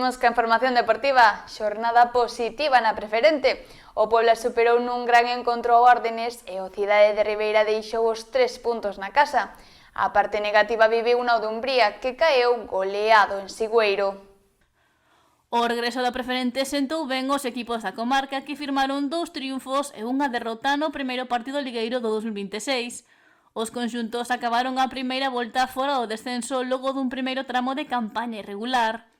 Imos ca información deportiva, xornada positiva na preferente. O Puebla superou nun gran encontro ao Órdenes e o Cidade de Ribeira deixou os 3 puntos na casa. A parte negativa viviu na Dumbría, que caeu goleado en Sigüeiro. O regreso da preferente sentou ben os equipos da comarca que firmaron 2 triunfos e unha derrota no primeiro partido ligueiro do 2026. Os conxuntos acabaron a primeira volta fora do descenso logo dun primeiro tramo de campaña irregular.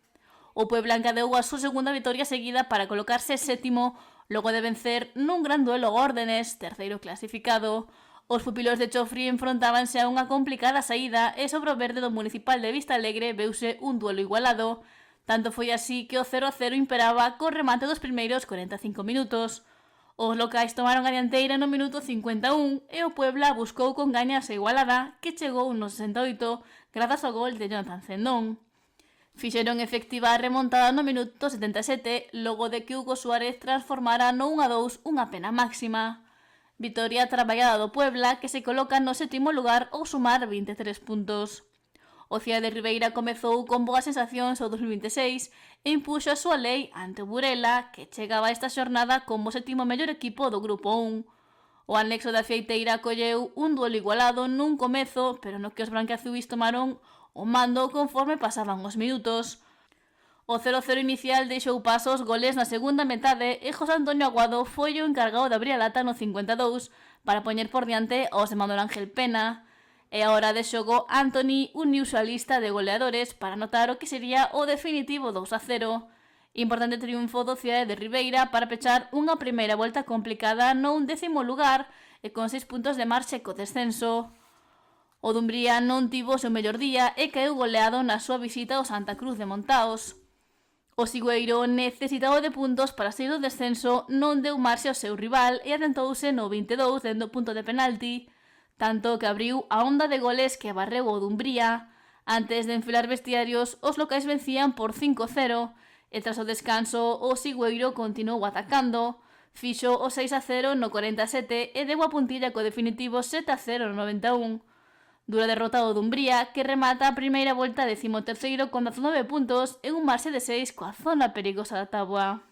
O Puebla encadeu a súa segunda vitoria seguida para colocarse sétimo logo de vencer nun gran duelo ao Órdenes, terceiro clasificado. Os pupilos de Chofri enfrontábanse a unha complicada saída e sobre o verde do Municipal de Vistalegre veuse un duelo igualado. Tanto foi así que o 0-0 imperaba co remate dos primeiros 45 minutos. Os locais tomaron a dianteira no minuto 51 e o Puebla buscou con gañas a igualada que chegou no 68 grazas ao gol de Jonathan Zendón. Fixeron efectiva a remontada no minuto 77 logo de que Hugo Suárez transformara no 1-2 unha pena máxima. Vitoria traballada do Puebla que se coloca no sétimo lugar ao sumar 23 puntos. O Cidade de Ribeira comezou con boas sensacións ao 2026 e impuxo a súa lei ante o Burela, que chegaba esta xornada como sétimo mellor equipo do Grupo 1. O anexo da Feiteira colleu un duelo igualado nun comezo, pero no que os branquiazuis tomaron o mando conforme pasaban os minutos. O 0-0 inicial deixou paso os goles na segunda metade e José Antonio Aguado foi o encargado de abrir a lata no 52 para poñer por diante aos de Manuel Ángel Pena. E a hora de xogo Anthony uniuse á lista de goleadores para anotar o que sería o definitivo 2-0. Importante triunfo do Cidade de Ribeira para pechar unha primeira volta complicada no 11º lugar e con 6 puntos de marxe co descenso. O Dumbría non tivo o seu mellor día e caeu goleado na súa visita ao Santa Cruz de Montaos. O Sigüeiro, necesitado de puntos para sair do descenso, non deu marxe ao seu rival e atentouse no 22 dendo punto de penalti, tanto que abriu a onda de goles que barreu o Dumbría. Antes de enfilar vestiarios, os locais vencían por 5-0 e tras o descanso o Sigüeiro continuou atacando. Fixo o 6-0 no 47 e deu a puntilla co definitivo 7-0 no 91. Dura derrota do Dumbría, que remata a primeira volta 13º con 19 puntos e un marxe de 6 coa zona perigosa da táboa.